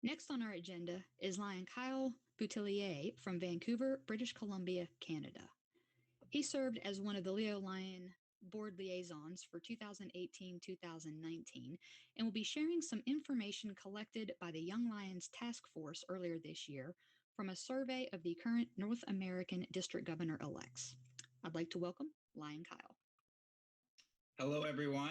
Next on our agenda is Lion Kyle Boutilier from Vancouver, British Columbia, Canada. He served as one of the Leo Lion board liaisons for 2018-2019 and will be sharing some information collected by the Young Lions Task Force earlier this year from a survey of the current North American district governor-elects. I'd like to welcome Lion Kyle. Hello, everyone.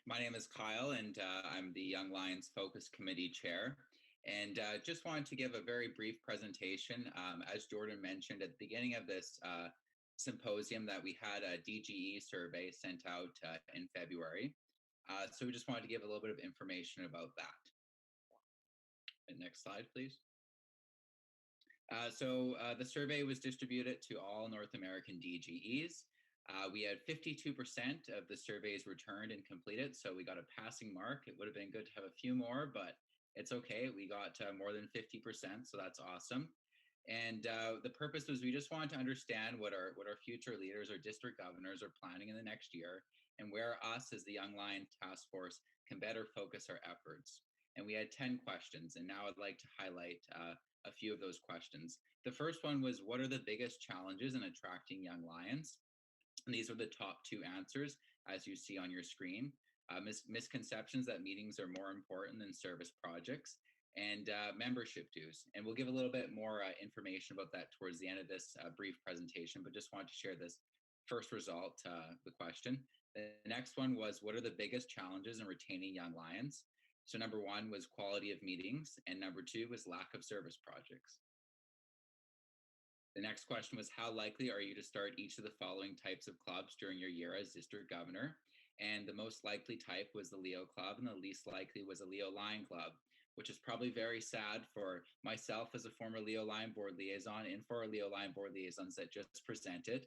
My name is Kyle, and I'm the Young Lions Focus Committee Chair. And just wanted to give a very brief presentation. As Jordan mentioned at the beginning of this symposium, that we had a DGE survey sent out in February. So we just wanted to give a little bit of information about that. And next slide, please. So the survey was distributed to all North American DGEs. We had 52% of the surveys returned and completed, so we got a passing mark. It would have been good to have a few more, but it's okay. We got more than 50%, so that's awesome. And the purpose was we just wanted to understand what our future leaders or district governors are planning in the next year, and where us as the Young Lions Task Force can better focus our efforts. And we had 10 questions, and now I'd like to highlight a few of those questions. The first one was, what are the biggest challenges in attracting young lions? And these are the top two answers, as you see on your screen. Misconceptions that meetings are more important than service projects, and membership dues. And we'll give a little bit more information about that towards the end of this brief presentation, but just wanted to share this first result, the question. The next one was, what are the biggest challenges in retaining young lions? So number one was quality of meetings, and number two was lack of service projects. The next question was, how likely are you to start each of the following types of clubs during your year as district governor? And the most likely type was the Leo Club, and the least likely was a Leo Lion Club, which is probably very sad for myself as a former Leo Lion board liaison and for our Leo Lion board liaisons that just presented.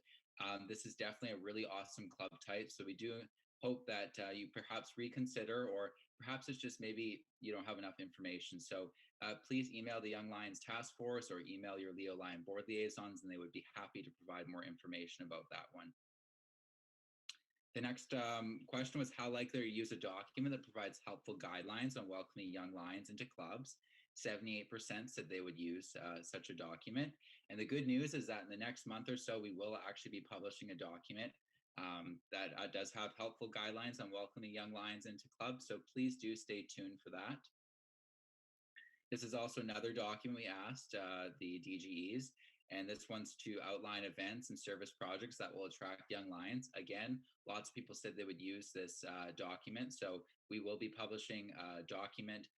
This is definitely a really awesome club type, so we do hope that you perhaps reconsider, or perhaps it's just maybe you don't have enough information. So please email the Young Lions Task Force or email your Leo Lion board liaisons, and they would be happy to provide more information about that one. The next question was, how likely are you to use a document that provides helpful guidelines on welcoming young lions into clubs? 78% said they would use such a document. And the good news is that in the next month or so, we will actually be publishing a document that does have helpful guidelines on welcoming young lions into clubs. So please do stay tuned for that. This is also another document we asked the DGEs, and this one's to outline events and service projects that will attract young lions. Again, lots of people said they would use this document, so we will be publishing a document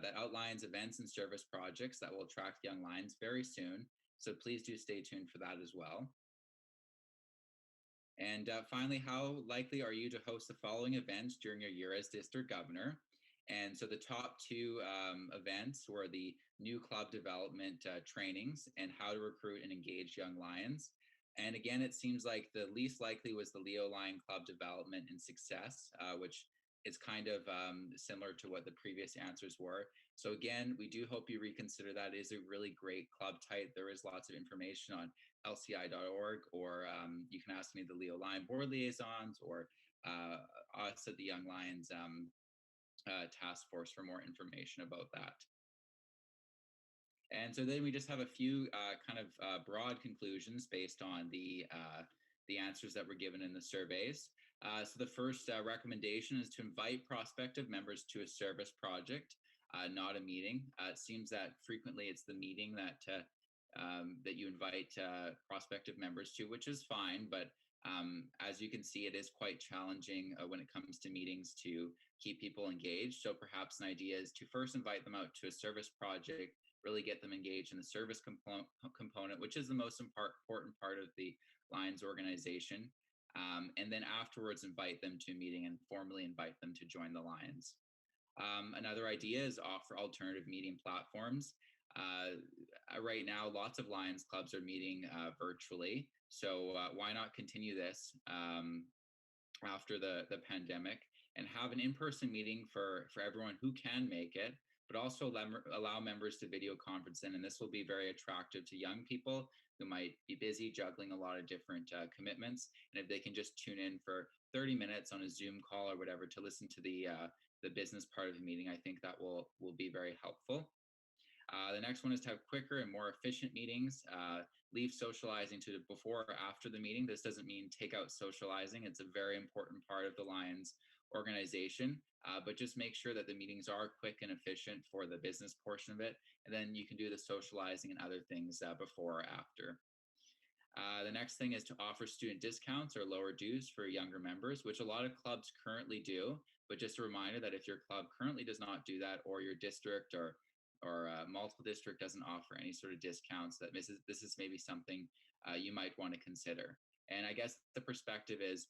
that outlines events and service projects that will attract young lions very soon. So please do stay tuned for that as well. And finally, how likely are you to host the following events during your year as district governor? And so the top two events were the new club development trainings and how to recruit and engage young lions. And again, it seems like the least likely was the Leo Lion Club development and success, which is kind of similar to what the previous answers were. So again, we do hope you reconsider that. It is a really great club type. There is lots of information on lci.org, or you can ask me, the Leo Lion board liaisons, or us at the Young Lions Task Force for more information about that. And so then we just have a few kind of broad conclusions based on the answers that were given in the surveys. So the first recommendation is to invite prospective members to a service project, not a meeting. It seems that frequently it's the meeting that that you invite prospective members to, which is fine, but as you can see, it is quite challenging when it comes to meetings to keep people engaged. So perhaps an idea is to first invite them out to a service project, really get them engaged in the service component, which is the most important part of the Lions organization. And then afterwards, invite them to a meeting and formally invite them to join the Lions. Another idea is offer alternative meeting platforms. Right now, lots of Lions clubs are meeting virtually. So why not continue this after the pandemic and have an in-person meeting for everyone who can make it, but also allow members to video conference in. And this will be very attractive to young people who might be busy juggling a lot of different commitments. And if they can just tune in for 30 minutes on a Zoom call or whatever to listen to the the business part of the meeting, I think that will be very helpful. The next one is to have quicker and more efficient meetings. Leave socializing to before or after the meeting. This doesn't mean take out socializing. It's a very important part of the Lions organization, but just make sure that the meetings are quick and efficient for the business portion of it. And then you can do the socializing and other things before or after. The next thing is to offer student discounts or lower dues for younger members, which a lot of clubs currently do. But just a reminder that if your club currently does not do that, or your district or multiple district doesn't offer any sort of discounts, that this is maybe something you might want to consider. And I guess the perspective is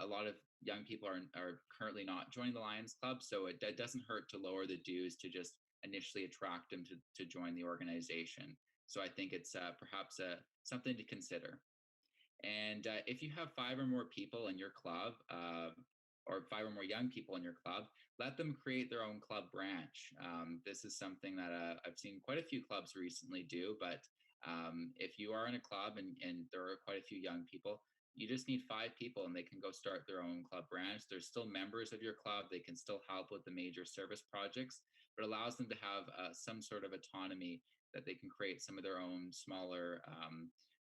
a lot of young people are currently not joining the Lions Club, so it doesn't hurt to lower the dues to just initially attract them to join the organization. So I think it's perhaps something to consider. And if you have 5 or more people in your club, or 5 or more young people in your club, let them create their own club branch. This is something that I've seen quite a few clubs recently do, but if you are in a club and there are quite a few young people, you just need 5 people and they can go start their own club branch. They're still members of your club. They can still help with the major service projects, but it allows them to have some sort of autonomy, that they can create some of their own smaller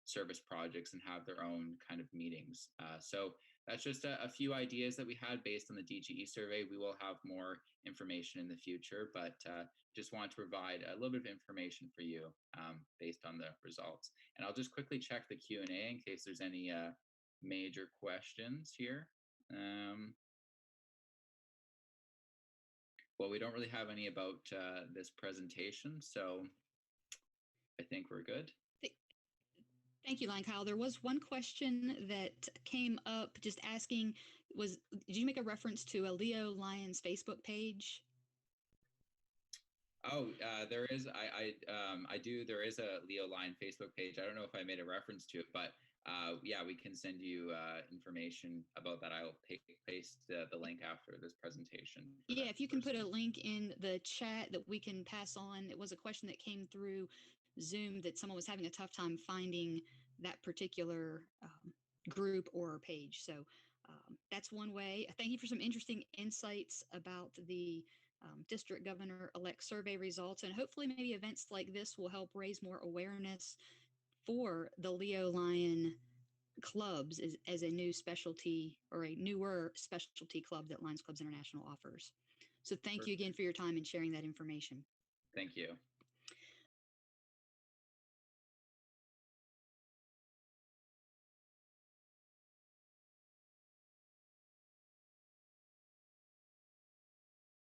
service projects and have their own kind of meetings. So that's just a few ideas that we had based on the DGE survey. We will have more information in the future, but just want to provide a little bit of information for you based on the results. And I'll just quickly check the Q&A in case there's any major questions here. Well, we don't really have any about this presentation, so I think we're good. Thank you, Lion Kyle. There was one question that came up just asking, did you make a reference to a Leo Lions Facebook page? Oh, there is. I do. There is a Leo Lion Facebook page. I don't know if I made a reference to it, but yeah, we can send you information about that. I'll paste the link after this presentation. Yeah, if you can put a link in the chat that we can pass on. It was a question that came through Zoom that someone was having a tough time finding that particular group or page. So that's one way. Thank you for some interesting insights about the district governor-elect survey results, and hopefully maybe events like this will help raise more awareness for the Leo Lion clubs as a new specialty, or a newer specialty club that Lions Clubs International offers. So thank you again for your time and sharing that information. Thank you.